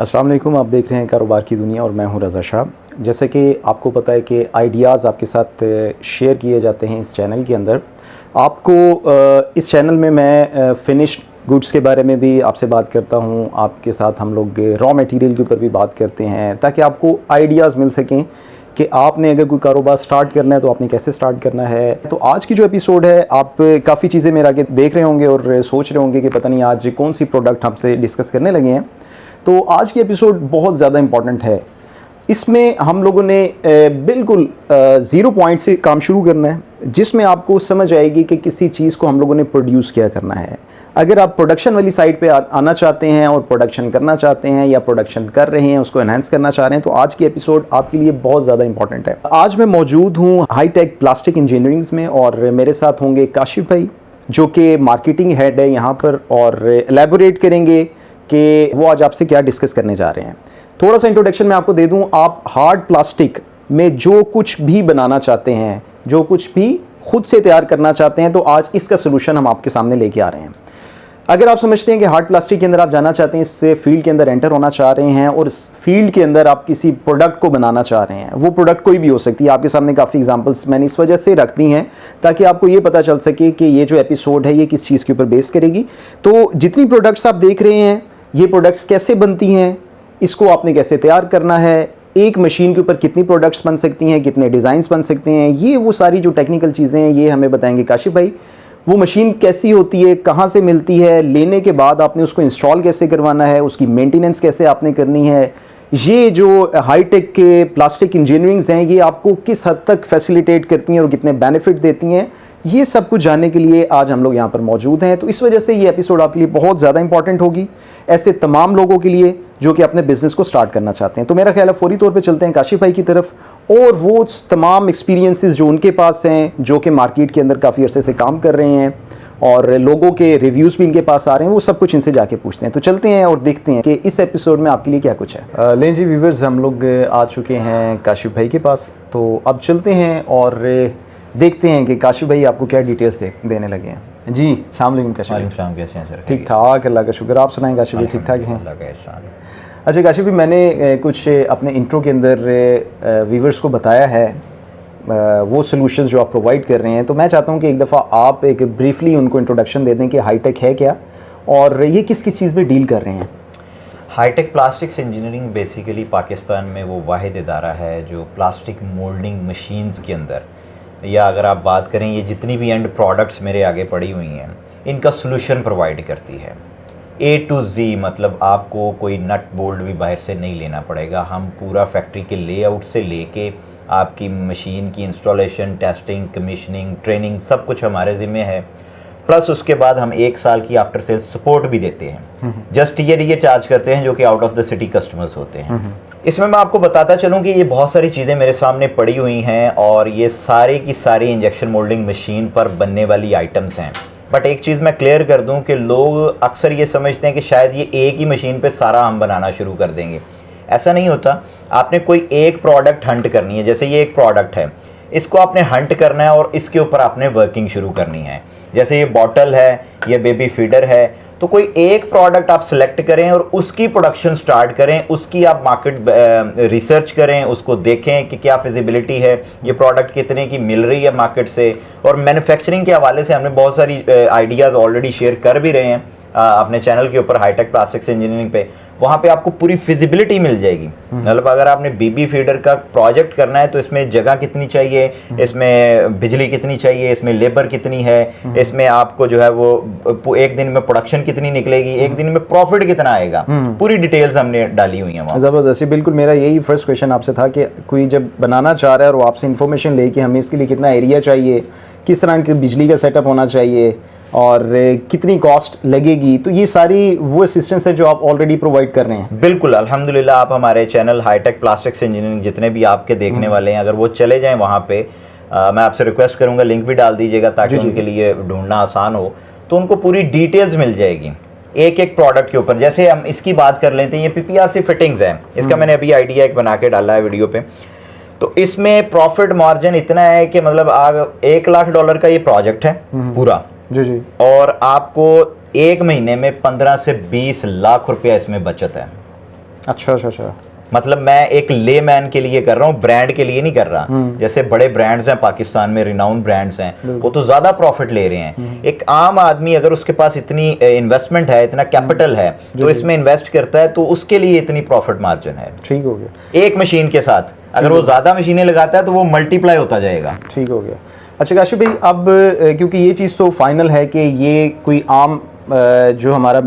अस्सलाम वालेकुम, आप देख रहे हैं कारोबार की दुनिया और मैं हूं रज़ा शाह। जैसे कि आपको पता है कि आइडियाज़ आपके साथ शेयर किए जाते हैं इस चैनल के अंदर। आपको इस चैनल में मैं फिनिश्ड गुड्स के बारे में भी आपसे बात करता हूं, आपके साथ हम लोग रॉ मटेरियल के ऊपर भी बात करते हैं ताकि आपको आइडियाज़ मिल सकें कि आपने अगर कोई कारोबार स्टार्ट करना है तो आपने कैसे स्टार्ट करना है। तो आज की जो एपिसोड है, आप काफ़ी चीज़ें मेरे आगे देख रहे होंगे और सोच रहे होंगे कि पता नहीं आज कौन सी प्रोडक्ट हमसे डिस्कस करने लगे हैं। तो आज की एपिसोड बहुत ज़्यादा इम्पॉर्टेंट है। इसमें हम लोगों ने बिल्कुल 0 पॉइंट से काम शुरू करना है, जिसमें आपको समझ आएगी कि किसी चीज़ को हम लोगों ने प्रोड्यूस क्या करना है। अगर आप प्रोडक्शन वाली साइड पे आना चाहते हैं और प्रोडक्शन करना चाहते हैं या प्रोडक्शन कर रहे हैं, उसको एनहांस करना चाह रहे हैं, तो आज की एपिसोड आपके लिए बहुत ज़्यादा इंपॉर्टेंट है। आज मैं मौजूद हूँ हाईटेक प्लास्टिक इंजीनियरिंग्स में और मेरे साथ होंगे काशिफ भाई, जो कि मार्केटिंग हेड है यहाँ पर, और एलैबोरेट करेंगे कि वो आज आपसे क्या डिस्कस करने जा रहे हैं। थोड़ा सा इंट्रोडक्शन मैं आपको दे दूं। आप हार्ड प्लास्टिक में जो कुछ भी बनाना चाहते हैं, जो कुछ भी खुद से तैयार करना चाहते हैं, तो आज इसका सोल्यूशन हम आपके सामने लेके आ रहे हैं। अगर आप समझते हैं कि हार्ड प्लास्टिक के अंदर आप जाना चाहते हैं, इससे फील्ड के अंदर एंटर होना चाह रहे हैं और इस फील्ड के अंदर आप किसी प्रोडक्ट को बनाना चाह रहे हैं, वो प्रोडक्ट कोई भी हो सकती है। आपके सामने काफ़ी एग्जांपल्स मैंने इस वजह से रख दी हैं ताकि आपको ये पता चल सके कि ये जो एपिसोड है ये किस चीज़ के ऊपर बेस करेगी। तो जितनी प्रोडक्ट्स आप देख रहे हैं, ये प्रोडक्ट्स कैसे बनती हैं, इसको आपने कैसे तैयार करना है, एक मशीन के ऊपर कितनी प्रोडक्ट्स बन सकती हैं, कितने डिज़ाइंस बन सकते हैं, ये वो सारी जो टेक्निकल चीज़ें हैं ये हमें बताएंगे काशिफ भाई। वो मशीन कैसी होती है, कहाँ से मिलती है, लेने के बाद आपने उसको इंस्टॉल कैसे करवाना है, उसकी मेंटेनेंस कैसे आपने करनी है, ये जो हाईटेक के प्लास्टिक इंजीनियरिंग्स हैं ये आपको किस हद तक फैसिलिटेट करती हैं और कितने बेनिफिट देती हैं, ये सब कुछ जानने के लिए आज हम लोग यहाँ पर मौजूद हैं। तो इस वजह से ये एपिसोड आपके लिए बहुत ज़्यादा इंपॉर्टेंट होगी, ऐसे तमाम लोगों के लिए जो कि अपने बिजनेस को स्टार्ट करना चाहते हैं। तो मेरा ख्याल है फौरी तौर पे चलते हैं काशिफ भाई की तरफ, और वो तमाम एक्सपीरियंसेस जो उनके पास हैं, जो कि मार्केट के अंदर काफ़ी अरसे से काम कर रहे हैं और लोगों के रिव्यूज़ भी इनके पास आ रहे हैं, वो सब कुछ इनसे जाके पूछते हैं। तो चलते हैं और देखते हैं कि इस एपिसोड में आपके लिए क्या कुछ है। लें जी व्यूअर्स, हम लोग आ चुके हैं काशिफ भाई के पास। तो अब चलते हैं और देखते हैं कि काशिफ भाई आपको क्या डिटेल्स देने लगे हैं। जी अस्सलाम वालेकुम काशिफ भाई। कैसे हैं सर? ठीक ठाक, अल्लाह का शुक्र। आप सुनाएं काशिफ भाई, ठीक ठाक हैं? अल्लाह का एहसान। अच्छा काशिफ भाई, मैंने कुछ अपने इंट्रो के अंदर व्यूअर्स को बताया है वो सॉल्यूशंस जो आप प्रोवाइड कर रहे हैं, तो मैं चाहता हूं कि एक दफ़ा आप एक ब्रीफली उनको इंट्रोडक्शन दे दें कि हाईटेक है क्या और ये किस किस चीज़ में डील कर रहे हैं। Hitech plastics engineering basically Pakistan में वो वाहिद इदारा है जो प्लास्टिक मोल्डिंग मशीन्स के अंदर, या अगर आप बात करें ये जितनी भी एंड प्रोडक्ट्स मेरे आगे पड़ी हुई हैं, इनका सॉल्यूशन प्रोवाइड करती है A to Z। मतलब आपको कोई नट बोल्ट भी बाहर से नहीं लेना पड़ेगा। हम पूरा फैक्ट्री के लेआउट से लेके आपकी मशीन की इंस्टॉलेशन, टेस्टिंग, कमीशनिंग, ट्रेनिंग सब कुछ हमारे ज़िम्मे है। प्लस उसके बाद हम 1 साल की आफ्टर सेल्स सपोर्ट भी देते हैं। जस्ट ये चार्ज करते हैं जो कि out of the city customers होते हैं। इसमें मैं आपको बताता चलूँ कि ये बहुत सारी चीज़ें मेरे सामने पड़ी हुई हैं और ये सारे की सारी इंजेक्शन मोल्डिंग मशीन पर बनने वाली आइटम्स हैं। बट एक चीज़ मैं क्लियर कर दूं कि लोग अक्सर ये समझते हैं कि शायद ये एक ही मशीन पे सारा हम बनाना शुरू कर देंगे। ऐसा नहीं होता। आपने कोई एक प्रोडक्ट हंट करनी है, जैसे ये एक प्रोडक्ट है, इसको आपने हंट करना है और इसके ऊपर आपने वर्किंग शुरू करनी है। जैसे ये बॉटल है, ये बेबी फीडर है, तो कोई एक प्रोडक्ट आप सिलेक्ट करें और उसकी प्रोडक्शन स्टार्ट करें, उसकी आप मार्केट रिसर्च करें, उसको देखें कि क्या फिजिबिलिटी है, ये प्रोडक्ट कितने की मिल रही है मार्केट से। और मैन्युफैक्चरिंग के हवाले से हमने बहुत सारी आइडियाज़ ऑलरेडी शेयर कर भी रहे हैं अपने चैनल के ऊपर हाईटेक प्लास्टिक्स इंजीनियरिंग पे। वहाँ पे आपको पूरी फिजिबिलिटी मिल जाएगी। मतलब अगर आपने बीबी फीडर का प्रोजेक्ट करना है तो इसमें जगह कितनी चाहिए, इसमें बिजली कितनी चाहिए, इसमें लेबर कितनी है, इसमें आपको जो है वो एक दिन में प्रोडक्शन कितनी निकलेगी, एक दिन में प्रॉफिट कितना आएगा, पूरी डिटेल्स हमने डाली हुई हैं। ज़बरदस्त। बिल्कुल मेरा यही फर्स्ट क्वेश्चन आपसे था कि कोई जब बनाना चाह रहा है और वो आपसे इन्फॉर्मेशन ले कि हमें इसके लिए कितना एरिया चाहिए, किस तरह की बिजली का सेटअप होना चाहिए और कितनी कॉस्ट लगेगी, तो ये सारी वो असिस्टेंस है जो आप ऑलरेडी प्रोवाइड कर रहे हैं। बिल्कुल अल्हम्दुलिल्लाह। आप हमारे चैनल हाईटेक प्लास्टिक्स इंजीनियरिंग जितने भी आपके देखने वाले हैं, अगर वो चले जाएं वहाँ पे, मैं आपसे रिक्वेस्ट करूँगा लिंक भी डाल दीजिएगा ताकि उनके लिए ढूंढना आसान हो, तो उनको पूरी डिटेल्स मिल जाएगी एक एक प्रोडक्ट के ऊपर। जैसे हम इसकी बात कर लेते हैं, ये PPRC फिटिंग्स है, इसका मैंने अभी आइडिया एक बना के डाला है वीडियो पे। तो इसमें प्रॉफिट मार्जिन इतना है कि मतलब $1 लाख का ये प्रोजेक्ट है पूरा जी। और आपको एक महीने में 15 से 20 लाख रुपया इसमें बचत है। अच्छा अच्छा अच्छा। मतलब मैं एक लेमैन के लिए कर रहा हूँ, ब्रांड के लिए नहीं कर रहा। जैसे बड़े ब्रांड्स हैं पाकिस्तान में, रिनाउंड ब्रांड्स हैं, वो तो ज़्यादा प्रॉफिट ले रहे हैं। एक आम आदमी अगर उसके पास इतनी इन्वेस्टमेंट है, इतना कैपिटल है, तो इसमें इन्वेस्ट करता है, तो उसके लिए इतनी प्रॉफिट मार्जिन है। ठीक हो गया। एक मशीन के साथ अगर वो ज़्यादा मशीनें लगाता है तो वो मल्टीप्लाई होता जाएगा। ठीक हो गया। अच्छा काशिफ भाई, अब क्योंकि ये चीज़ तो फाइनल है कि ये कोई आम जो हमारा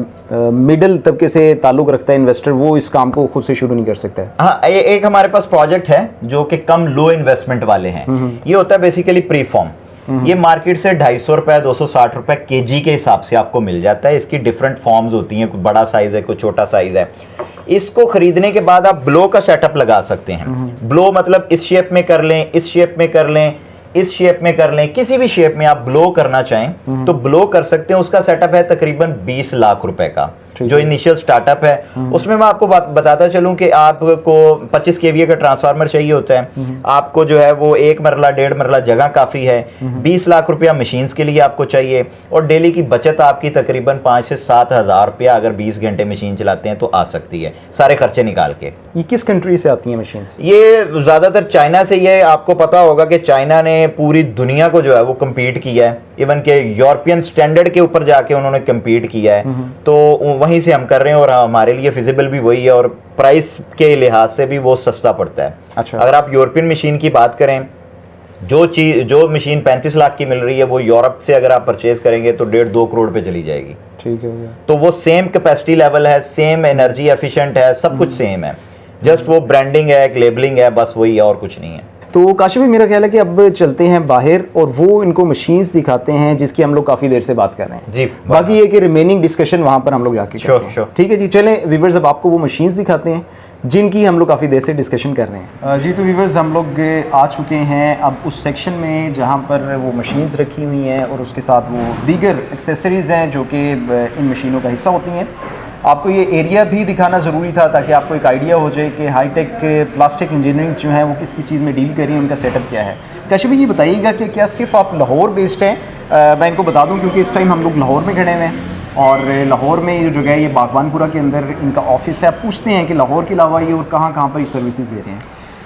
मिडिल तबके से ताल्लुक़ रखता है इन्वेस्टर, वो इस काम को खुद से शुरू नहीं कर सकता है। हाँ, एक हमारे पास प्रोजेक्ट है जो कि कम लो इन्वेस्टमेंट वाले हैं। ये होता है बेसिकली प्री फॉर्म। ये मार्केट से 250 रुपए 260 रुपए केजी के हिसाब से आपको मिल जाता है। इसकी डिफरेंट फॉर्म्स होती हैं, कोई बड़ा साइज है, कोई छोटा साइज है। इसको खरीदने के बाद आप ब्लो का सेटअप लगा सकते हैं। ब्लो मतलब इस शेप में कर लें, इस शेप में कर लें, इस शेप में कर लें, किसी भी शेप में आप ब्लो करना चाहें तो ब्लो कर सकते हैं। उसका सेटअप है तकरीबन 20 लाख रुपए का, जो इनिशियल स्टार्टअप है। उसमें मैं आपको बताता चलूं कि आपको 25 केवीए का ट्रांसफार्मर चाहिए होता है। आपको जो है वो 1 मरला 1.5 मरला जगह काफ़ी है। 20 लाख रुपया मशीन्स के लिए आपको चाहिए, और डेली की बचत आपकी तकरीबन 5 से 7 हज़ार रुपया अगर 20 घंटे मशीन चलाते हैं तो आ सकती है, सारे खर्चे निकाल के। ये किस कंट्री से आती हैं मशीन्स? ये ज़्यादातर चाइना से ही है। आपको पता होगा कि चाइना ने पूरी दुनिया को जो है वो कम्पीट किया है, इवन के यूरोपियन स्टैंडर्ड के ऊपर जाके उन्होंने कम्पीट किया है। तो वहीं से हम कर रहे हैं, और हमारे लिए फिजिबल भी वही है, और प्राइस के लिहाज से भी वो सस्ता पड़ता है। अच्छा। अगर आप यूरोपियन मशीन की बात करें, जो मशीन 35 लाख की मिल रही है, वो यूरोप से अगर आप परचेज करेंगे तो 1.5-2 करोड़ पे चली जाएगी। ठीक है भैया। तो वो सेम कैपेसिटी लेवल है, सेम एनर्जी एफिशिएंट है, सब कुछ सेम है। जस्ट वो ब्रांडिंग है, एक लेबलिंग है, बस वही है, और कुछ नहीं है। तो काशिफ भाई, मेरा ख्याल है कि अब चलते हैं बाहर और वो इनको मशीन्स दिखाते हैं जिसकी हम लोग काफ़ी देर से बात कर रहे हैं जी। बाकी ये कि रिमेनिंग डिस्कशन वहाँ पर हम लोग जाके करते हैं। श्योर। ठीक है जी, चलें व्यूअर्स, अब आपको वो मशीन्स दिखाते हैं जिनकी हम लोग काफ़ी देर से डिस्कशन कर रहे हैं। जी तो व्यूअर्स, हम लोग आ चुके हैं अब उस सेक्शन में जहाँ पर वो मशीन्स रखी हुई हैं और उसके साथ वो दीगर एक्सेसरीज़ हैं जो कि इन मशीनों का हिस्सा होती हैं। आपको ये एरिया भी दिखाना ज़रूरी था ताकि आपको एक आइडिया हो जाए कि हाईटेक प्लास्टिक इंजीनियरिंग्स जो हैं वो किस किस चीज़ में डील कर रही हैं, उनका सेटअप क्या है। काशिफ भाई, ये बताइएगा कि क्या सिर्फ आप लाहौर बेस्ड हैं? मैं इनको बता दूं क्योंकि इस टाइम हम लोग लाहौर में खड़े हुए हैं, और लाहौर में ये जो जगह है ये बागबानपुरा के अंदर इनका ऑफिस है। आप पूछते हैं कि लाहौर के अलावा ये और कहाँ कहाँ पर ये सर्विसेज दे रहे हैं?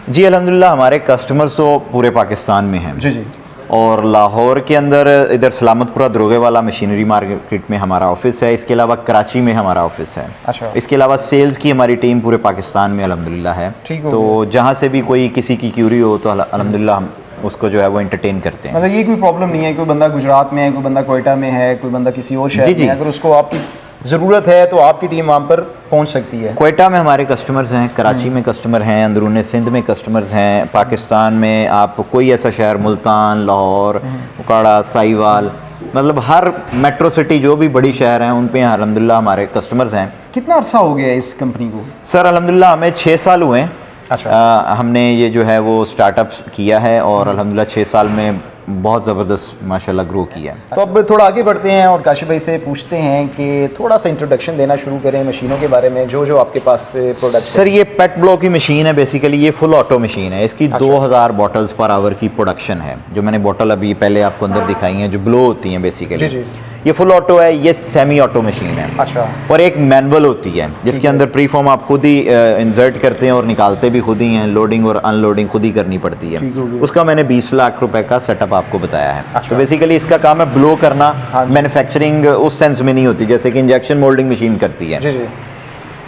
जी अल्हम्दुलिल्लाह, हमारे कस्टमर्स तो पूरे पाकिस्तान में हैं। जी। और लाहौर के अंदर इधर सलामतपुरा दरोगे वाला मशीनरी मार्केट में हमारा ऑफिस है। इसके अलावा कराची में हमारा ऑफिस है। अच्छा। इसके अलावा सेल्स की हमारी टीम पूरे पाकिस्तान में अल्हम्दुलिल्लाह है। तो जहाँ से भी कोई किसी की क्यूरी हो तो अल्हम्दुलिल्लाह हम उसको जो है वो एंटरटेन करते हैं। मतलब ये कोई प्रॉब्लम नहीं है, कोई बंदा गुजरात में है, कोई बंदा कोयटा में है, कोई बंदा किसी और शहर में है, अगर उसको आपकी ज़रूरत है तो आपकी टीम वहाँ पर पहुँच सकती है। कोयटा में हमारे कस्टमर्स हैं, कराची में कस्टमर हैं, अंदरून सिंध में कस्टमर्स हैं, पाकिस्तान में आप कोई ऐसा शहर, मुल्तान, लाहौर, उकाड़ा, साहिवाल, मतलब हर मेट्रो सिटी जो भी बड़ी शहर हैं उन पे अल्हम्दुलिल्लाह हमारे कस्टमर्स हैं। कितना अर्सा हो गया है इस कंपनी को? सर अल्हम्दुलिल्लाह हमें 6 साल हुए हैं। अच्छा। हमने ये जो है वो स्टार्टअप किया है और अल्हम्दुलिल्लाह 6 साल में बहुत ज़बरदस्त माशाल्लाह ग्रो किया है। तो अब थोड़ा आगे बढ़ते हैं और काशिफ भाई से पूछते हैं कि थोड़ा सा इंट्रोडक्शन देना शुरू करें मशीनों के बारे में, जो आपके पास प्रोडक्ट। सर ये पेट ब्लो की मशीन है बेसिकली, ये फुल ऑटो मशीन है। इसकी 2000 बॉटल्स पर आवर की प्रोडक्शन है। जो मैंने बॉटल अभी पहले आपको अंदर दिखाई हैं जो ब्लो होती हैं बेसिकली, जी। ये फुल ऑटो है, ये सेमी ऑटो मशीन है। अच्छा। और एक मैनुअल होती है जिसके अंदर प्री फॉर्म आप खुद ही इंसर्ट करते हैं और निकालते भी खुद ही हैं, लोडिंग और अनलोडिंग खुद ही करनी पड़ती है। उसका मैंने 20 लाख रुपए का सेटअप आपको बताया है। अच्छा। तो बेसिकली इसका काम है ब्लो करना। मैन्युफैक्चरिंग उस सेंस में नहीं होती जैसे कि इंजेक्शन मोल्डिंग मशीन करती है। जी।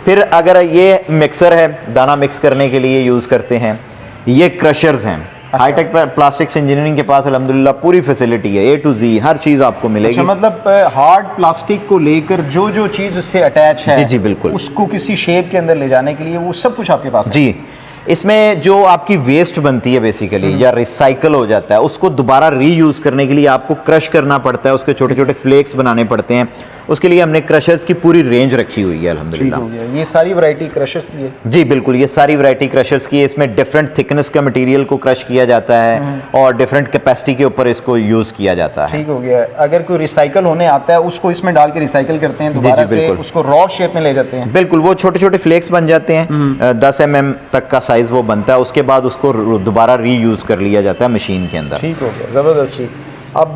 फिर अगर ये मिक्सर है, दाना मिक्स करने के लिए यूज़ करते हैं। ये क्रशर्स हैं। हाईटेक प्लास्टिक्स इंजीनियरिंग के पास अल्हम्दुलिल्लाह पूरी फैसिलिटी है, A to Z हर चीज़ आपको मिलेगी। अच्छा, मतलब हार्ड प्लास्टिक को लेकर जो चीज़ उससे अटैच है, जी बिल्कुल, उसको किसी शेप के अंदर ले जाने के लिए वो सब कुछ आपके पास है। जी। इसमें जो आपकी वेस्ट बनती है बेसिकली या रिसाइकल हो जाता है, उसको दोबारा रीयूज़ करने के लिए आपको क्रश करना पड़ता है, उसके छोटे छोटे फ्लेक्स बनाने पड़ते हैं। उसके लिए हमने क्रशर्स की पूरी रेंज रखी हुई है अल्हम्दुलिल्लाह। ये सारी वैरायटी क्रशर्स की है? जी बिल्कुल, ये सारी वैरायटी क्रशर्स की है। इसमें डिफरेंट थिकनेस का मटेरियल को क्रश किया जाता है और डिफरेंट कैपेसिटी के ऊपर इसको यूज़ किया जाता है। ठीक हो गया। अगर कोई रिसाइकल होने आता है उसको इसमें डाल के रिसाइकल करते हैं दोबारा से, उसको रॉ शेप में ले जाते हैं? बिल्कुल, वो छोटे छोटे फ्लेक्स बन जाते हैं। 10 mm तक का साइज़ वो बनता है। उसके बाद उसको दोबारा रीयूज़ कर लिया जाता है मशीन के अंदर। ठीक हो गया, ज़बरदस्त। ठीक, अब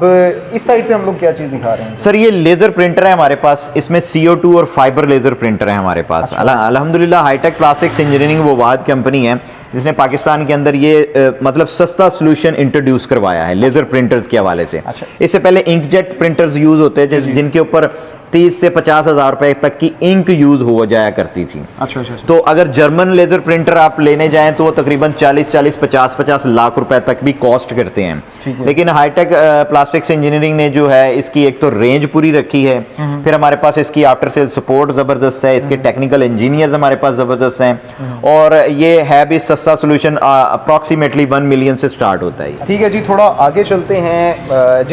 इस साइड पे हम लोग क्या चीज़ दिखा रहे हैं? सर ये लेज़र प्रिंटर है हमारे पास, इसमें CO2 और फाइबर लेज़र प्रिंटर है हमारे पास। अल्हम्दुलिल्लाह हाईटेक प्लास्टिक्स इंजीनियरिंग वो वाहिद कंपनी है जिसने पाकिस्तान के अंदर ये मतलब सस्ता सोल्यूशन इंट्रोड्यूस करवाया है लेज़र प्रिंटर्स के हवाले से। इससे पहले इंकजेट प्रिंटर्स यूज़ होते हैं जिनके ऊपर 30 से 50 हज़ार रुपए तक की इंक यूज़ हो जाया करती थी। अच्छा। तो अगर जर्मन लेज़र प्रिंटर आप लेने जाएं तो वो तकरीबन 40-40, 50-50 लाख रुपए तक भी कॉस्ट करते हैं। लेकिन हाईटेक प्लास्टिक्स इंजीनियरिंग ने जो है इसकी एक तो रेंज पूरी रखी है, फिर हमारे पास इसकी आफ्टर सेल सपोर्ट ज़बरदस्त है, इसके टेक्निकल इंजीनियर्स हमारे पास ज़बरदस्त हैं, और ये है भी सस्ता सोल्यूशन, अप्रॉक्सीमेटली 1 मिलियन से स्टार्ट होता है। ठीक है जी, थोड़ा आगे चलते हैं।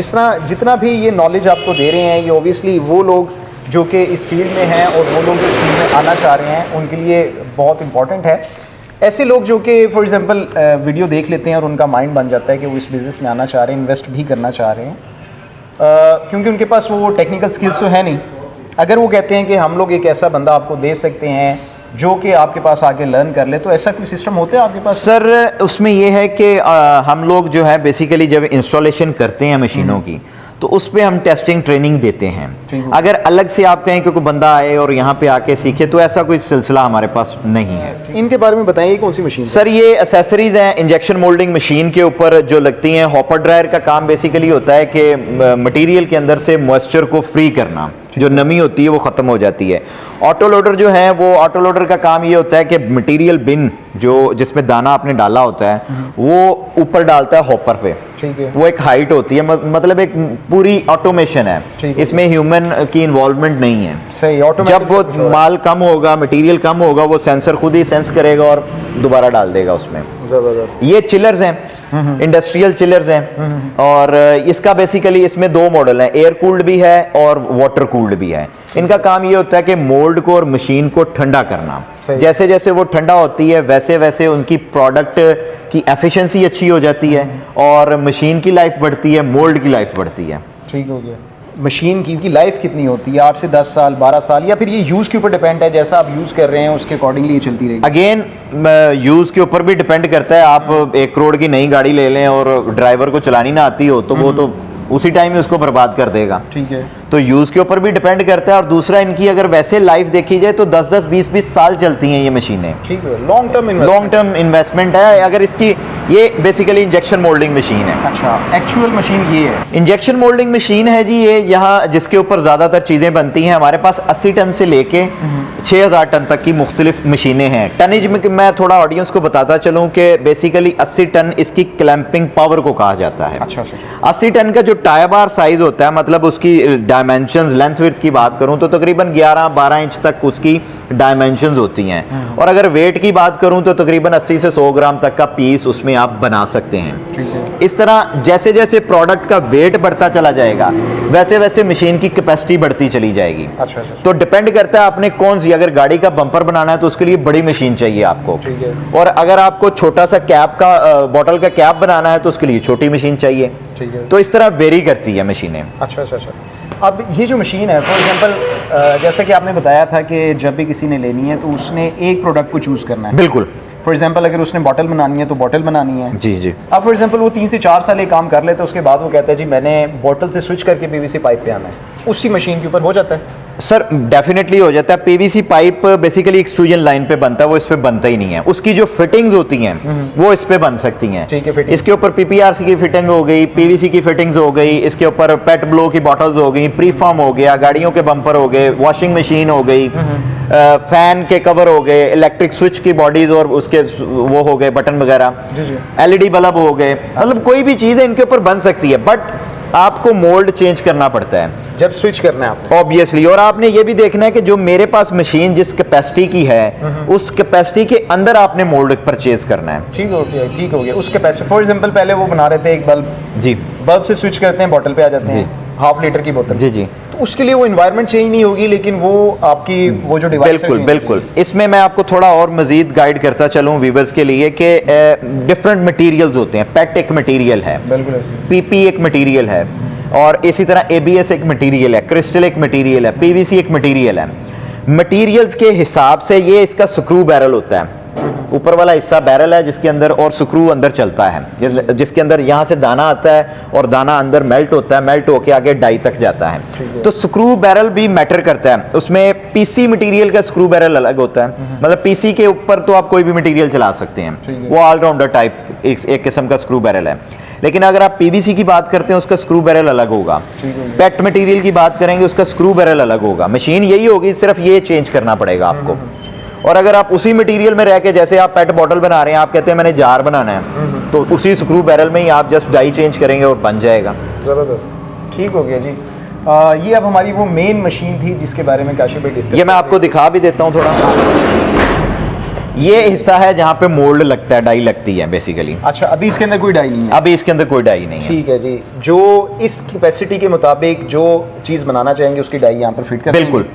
जितना भी ये नॉलेज आपको दे रहे हैं, ये ओबियसली वो लोग जो कि इस फील्ड में हैं और वो लोग जो इस फील्ड में आना चाह रहे हैं उनके लिए बहुत इंपॉर्टेंट है। ऐसे लोग जो कि फॉर एग्जांपल वीडियो देख लेते हैं और उनका माइंड बन जाता है कि वो इस बिज़नेस में आना चाह रहे हैं, इन्वेस्ट भी करना चाह रहे हैं, क्योंकि उनके पास वो टेक्निकल स्किल्स तो है नहीं। अगर वो कहते हैं कि हम लोग एक ऐसा बंदा आपको दे सकते हैं जो कि आपके पास आके लर्न कर ले, तो ऐसा कोई सिस्टम होता है आपके पास? सर उसमें ये है कि हम लोग जो है बेसिकली जब इंस्टॉलेशन करते हैं मशीनों की तो उस पर हम टेस्टिंग ट्रेनिंग देते हैं। अगर अलग से आप कहें कि कोई बंदा आए और यहाँ पे आके सीखे तो ऐसा कोई सिलसिला हमारे पास नहीं है। इनके बारे में बताइए, कौन सी मशीन? सर ये एसेसरीज हैं इंजेक्शन मोल्डिंग मशीन के ऊपर जो लगती हैं। हॉपर ड्रायर का काम बेसिकली होता है कि मटेरियल के अंदर से मॉइस्चर को फ्री करना, जो नमी होती है वो ख़त्म हो जाती है। ऑटो लोडर जो है वो ऑटो लोडर का काम ये होता है कि मटेरियल बिन जो जिसमें दाना आपने डाला होता है वो ऊपर डालता है हॉपर पे। ठीक है। वो एक हाइट होती है, मतलब एक पूरी ऑटोमेशन है, इसमें ह्यूमन की इन्वॉल्वमेंट नहीं है। सही। जब वो माल कम होगा, मटेरियल कम होगा, वो सेंसर खुद ही सेंस करेगा और दोबारा डाल देगा उसमें। जबरदस्त। ये चिलर्स हैं, इंडस्ट्रियल चिलर्स हैं, और इसका बेसिकली इसमें 2 मॉडल हैं, एयर कूल्ड भी है और वाटर कूल्ड भी है। इनका काम ये होता है कि मोल्ड को और मशीन को ठंडा करना। जैसे जैसे वो ठंडा होती है वैसे वैसे उनकी प्रोडक्ट की एफिशिएंसी अच्छी हो जाती है और मशीन की लाइफ बढ़ती है, मोल्ड की लाइफ बढ़ती है। ठीक हो गया। मशीन की लाइफ कितनी होती है? 8 से 10 साल, 12 साल, या फिर ये यूज़ के ऊपर डिपेंड है, जैसा आप यूज़ कर रहे हैं उसके अकॉर्डिंगली ये चलती रहेगी? अगेन यूज़ के ऊपर भी डिपेंड करता है। आप 1 करोड़ की नई गाड़ी ले लें और ड्राइवर को चलानी ना आती हो तो वो तो उसी टाइम ही उसको बर्बाद कर देगा। ठीक है। तो यूज़ के ऊपर भी डिपेंड करता है, और दूसरा इनकी अगर वैसे लाइफ देखी जाए तो 10-10, 20-20 साल चलती हैं ये मशीनें। ठीक है। लॉन्ग टर्म इन्वेस्टमेंट है। अगर इसकी ये बेसिकली इंजेक्शन मोल्डिंग मशीन है। अच्छा, एक्चुअल मशीन ये है? इंजेक्शन मोल्डिंग मशीन है जी ये, यहाँ जिसके ऊपर ज़्यादातर चीज़ें बनती हैं। हमारे पास 80 टन से लेके 6000 टन तक की मुख्तलिफ मशीनें हैं। टनेज में मैं थोड़ा ऑडियंस को बताता चलूँ कि बेसिकली 80 टन इसकी क्लैंपिंग पावर को कहा जाता है। अच्छा। 80 टन का जो टायर बार साइज होता है, मतलब उसकी डायमेंशंस लेंथ विड्थ की बात करूं तो तकरीबन 11-12 इंच तक उसकी डायमेंशंस होती हैं, और अगर वेट की बात करूं तो तकरीबन 80 से 100 ग्राम तक का पीस उसमें आप बना सकते हैं। इस तरह जैसे जैसे प्रोडक्ट का वेट बढ़ता चला जाएगा वैसे वैसे मशीन की कैपेसिटी बढ़ती चली जाएगी। अच्छा। तो डिपेंड करता है आपने कौन सी, अगर गाड़ी का बम्पर बनाना है तो उसके लिए बड़ी मशीन चाहिए आपको, और अगर आपको छोटा सा कैप का बॉटल का कैप बनाना है तो उसके लिए छोटी मशीन चाहिए। ठीक है। तो इस तरह वेरी करती है मशीनें। अच्छा। अब ये जो मशीन है, फॉर एग्जांपल जैसे कि आपने बताया था कि जब भी किसी ने लेनी है तो उसने एक प्रोडक्ट को चूज़ करना है। बिल्कुल। फॉर एग्जांपल अगर उसने बॉटल बनानी है तो बॉटल बनानी है। जी। अब फॉर एग्जांपल वो 3 से 4 साल ये काम कर लेते हैं, उसके बाद वो कहता है जी मैंने बॉटल से स्विच करके PVC पाइप पे आना है, उसी मशीन के ऊपर हो जाता है? सर डेफिनेटली हो जाता है। PVC pipe basically extrusion line पे बनता है, वो इस पे बनता ही नहीं है। उसकी जो फिटिंग्स होती हैं वो इस पे बन सकती हैं। ठीक है। इसके ऊपर PPRC की फिटिंग हो गई, PVC की फिटिंग्स हो गई, इसके ऊपर पेट ब्लो की बॉटल्स हो गई, प्रीफॉर्म हो गया, गाड़ियों के बम्पर हो गए, वॉशिंग मशीन हो गई, फैन के कवर हो गए, इलेक्ट्रिक स्विच की बॉडीज और उसके वो हो गए बटन वगैरह, LED बल्ब हो गए, मतलब कोई भी चीज़ है इनके ऊपर बन सकती है, बट आपको मोल्ड चेंज करना पड़ता है जब स्विच करना है आपको, ऑब्वियसली। और आपने ये भी देखना है कि जो मेरे पास मशीन जिस कैपेसिटी की है उस कैपेसिटी के अंदर आपने मोल्ड परचेज करना है। ठीक हो गया। उस कैपेसिटी, फॉर एग्जांपल पहले वो बना रहे थे एक बल्ब, जी, बल्ब से स्विच करते हैं बॉटल पे आ जाते हैं, ½ लीटर की बोतल। जी। तो उसके लिए वो एनवायरनमेंट चेंज नहीं होगी, लेकिन वो आपकी वो जो डिवाइस है बिल्कुल। इसमें मैं आपको थोड़ा और मजीद गाइड करता चलूँ व्यूवर्स के लिए कि डिफरेंट मटेरियल्स होते हैं। पेट एक मटेरियल है, बिल्कुल, PP एक मटेरियल है, और इसी तरह ABS एक मटेरियल है, क्रिस्टल एक मटेरियल है, PVC एक मटेरियल है। मटेरियल्स के हिसाब से ये इसका स्क्रू बैरल होता है, ऊपर वाला हिस्सा बैरल है जिसके अंदर, और स्क्रू अंदर चलता है, जिसके अंदर यहाँ से दाना आता है और दाना अंदर मेल्ट होता है, मेल्ट होके आगे डाई तक जाता है। तो स्क्रू बैरल भी मैटर करता है। उसमें पीसी मटेरियल का स्क्रू बैरल अलग होता है, मतलब पीसी के ऊपर तो आप कोई भी मटेरियल चला सकते हैं, वो ऑलराउंडर टाइप एक किस्म का स्क्रू बैरल है। लेकिन अगर आप पीवीसी की बात करते हैं उसका स्क्रू बैरल अलग होगा, पेट मटेरियल की बात करेंगे उसका स्क्रू बैरल अलग होगा। मशीन यही होगी, सिर्फ ये चेंज करना पड़ेगा आपको। और अगर आप उसी मटेरियल में रह के, जैसे आप पेट बॉटल बना रहे हैं, आप कहते हैं मैंने जार बनाना है, तो उसी स्क्रू बैरल में ही आप जस्ट डाई चेंज करेंगे और बन जाएगा। ज़बरदस्त, ठीक हो गया जी। ये अब हमारी वो मेन मशीन थी जिसके बारे में काशिफ भाई डिस्कस, ये मैं आपको दिखा भी देता हूँ थोड़ा। ये हिस्सा है जहाँ पे मोल्ड लगता है, डाई लगती है बेसिकली। अच्छा, अभी इसके अंदर कोई डाई नहीं है? अभी इसके अंदर कोई डाई नहीं है। ठीक है जी। जो इस कैपेसिटी के मुताबिक जो चीज़ बनाना चाहेंगे उसकी डाई यहाँ पर फिट कर बिल्कुल।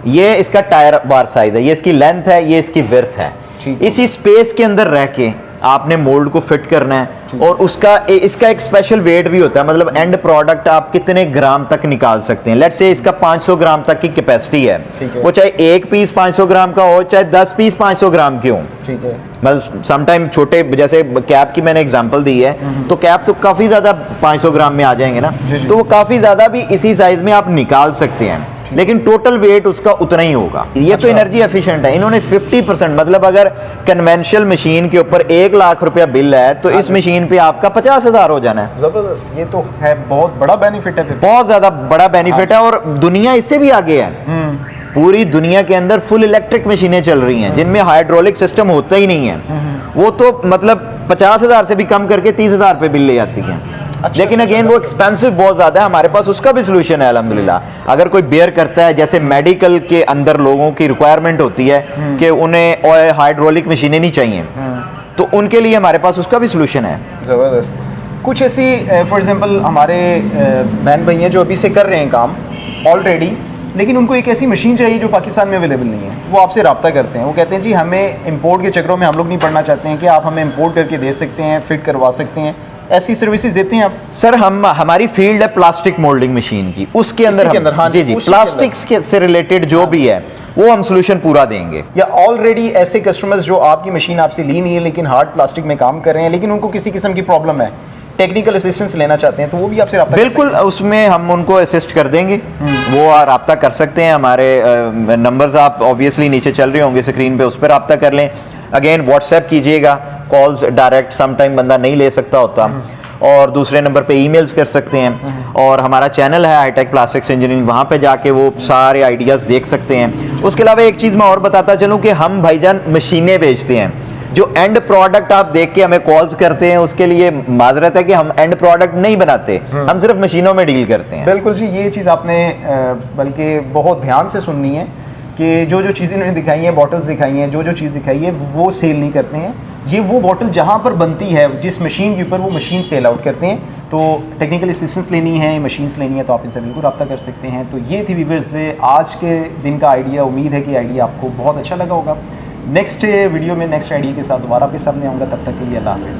ये इसका टायर बार साइज है, ये इसकी लेंथ है, ये इसकी विड्थ है। इसी स्पेस के अंदर रह के आपने मोल्ड को फिट करना है, और उसका इसका एक स्पेशल वेट भी होता है, मतलब एंड प्रोडक्ट आप कितने ग्राम तक निकाल सकते हैं। लेट्स से इसका 500 ग्राम तक की कैपेसिटी है, वो चाहे एक पीस 500 ग्राम का हो, चाहे 10 पीस 500 ग्राम के हो। ठीक है। मतलब समटाइम छोटे, जैसे कैप की मैंने एग्जांपल दी है, तो कैप तो काफ़ी ज़्यादा 500 ग्राम में आ जाएंगे ना, तो वो काफ़ी ज़्यादा भी इसी साइज में आप निकाल सकते हैं, लेकिन टोटल वेट उसका उतना ही होगा। ये तो एनर्जी एफिशिएंट है। इन्होंने 50%, मतलब अगर कन्वेंशनल मशीन के ऊपर 1 लाख रुपया बिल है तो इस मशीन पे आपका 50,000 हो जाना है। जबरदस्त, ये तो है, बहुत बड़ा बेनिफिट है फिर। बहुत ज्यादा बड़ा बेनिफिट है, और दुनिया इससे भी आगे है। पूरी दुनिया के अंदर फुल इलेक्ट्रिक मशीनें चल रही हैं जिनमें हाइड्रोलिक सिस्टम होता ही नहीं है, वो तो मतलब 50,000 से भी कम करके 30,000 पे बिल ले जाती हैं। अच्छा, लेकिन अगेन वो एक्सपेंसिव बहुत ज़्यादा है। हमारे पास उसका भी सोल्यूशन है अल्हम्दुलिल्लाह। अगर कोई बेयर करता है, जैसे मेडिकल के अंदर लोगों की रिक्वायरमेंट होती है कि उन्हें हाइड्रोलिक मशीनें नहीं चाहिए, तो उनके लिए हमारे पास उसका भी सोल्यूशन है। ज़बरदस्त। कुछ ऐसी फॉर एग्जांपल हमारे बहन भाई हैं जो अभी से कर रहे हैं काम ऑलरेडी, लेकिन उनको एक ऐसी मशीन चाहिए जो पाकिस्तान में अवेलेबल नहीं है, वो आपसे रब्ता करते हैं, वो कहते हैं जी हमें इंपोर्ट के चक्करों में हम लोग नहीं पड़ना चाहते हैं, कि आप हमें इंपोर्ट करके दे सकते हैं, फिट करवा सकते हैं, ऐसी सर्विसेज देते हैं आप? सर हमारी फील्ड है प्लास्टिक मोल्डिंग मशीन की, उसके अंदर हाँ जी प्लास्टिक से रिलेटेड जो भी है वो हम सोल्यूशन पूरा देंगे। या ऑलरेडी ऐसे कस्टमर्स जो आपकी मशीन आपसे ली नहीं है लेकिन हार्ड प्लास्टिक में काम कर रहे हैं, लेकिन उनको किसी किस्म की प्रॉब्लम है, टेक्निकल असिस्टेंस लेना चाहते हैं, तो वो भी आपसे रब्ता? बिल्कुल, उसमें हम उनको असिस्ट कर देंगे, वो रब्ता कर सकते हैं। हमारे नंबर्स आप ऑब्वियसली नीचे चल रहे होंगे स्क्रीन पे, उस पर रब्ता कर लें। अगेन व्हाट्सएप कीजिएगा, कॉल्स डायरेक्ट सम टाइम बंदा नहीं ले सकता होता, और दूसरे नंबर पे ईमेल्स कर सकते हैं। और हमारा चैनल है हाईटेक प्लास्टिक्स इंजीनियरिंग, वहाँ पे जाके वो सारे आइडियाज़ देख सकते हैं। उसके अलावा एक चीज़ मैं और बताता चलूँ कि हम भाईजान मशीनें बेचते हैं, जो एंड प्रोडक्ट आप देख के हमें कॉल्स करते हैं उसके लिए माजरत है कि हम एंड प्रोडक्ट नहीं बनाते, हम सिर्फ मशीनों में डील करते हैं। बिल्कुल जी, ये चीज़ आपने बल्कि बहुत ध्यान से सुननी है कि जो जो चीज़ें उन्होंने दिखाई हैं, बॉटल्स दिखाई हैं, जो जो चीज़ दिखाई है वो सेल नहीं करते हैं। ये वो बॉटल जहाँ पर बनती है, जिस मशीन के ऊपर, वो मशीन सेल आउट करते हैं। तो टेक्निकल असिस्टेंस लेनी है, मशीन्स लेनी है, तो आप इनसे बिल्कुल रब्ता कर सकते हैं। तो ये थी व्यूअर्स से आज के दिन का आइडिया। उम्मीद है कि आइडिया आपको बहुत अच्छा लगा होगा। नेक्स्ट वीडियो में नेक्स्ट आइडिया के साथ दोबारा आपके सामने आऊँगा, तब तक के लिए अल्लाह हाफ़िज़।